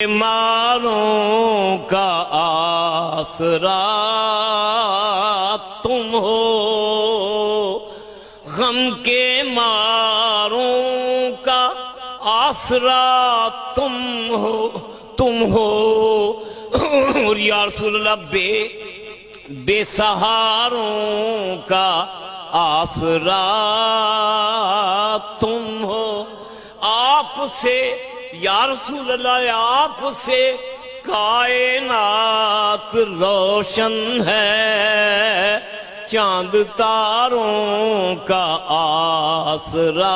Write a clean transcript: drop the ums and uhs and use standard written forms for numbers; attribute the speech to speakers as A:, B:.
A: بیماروں کا آسرا تم ہو، غم کے ماروں کا آسرا تم ہو اور یا رسول اللہ بے سہاروں کا آسرا تم ہو۔ آپ سے یا رسول اللہ آپ سے کائنات روشن ہے، چاند تاروں کا آسرا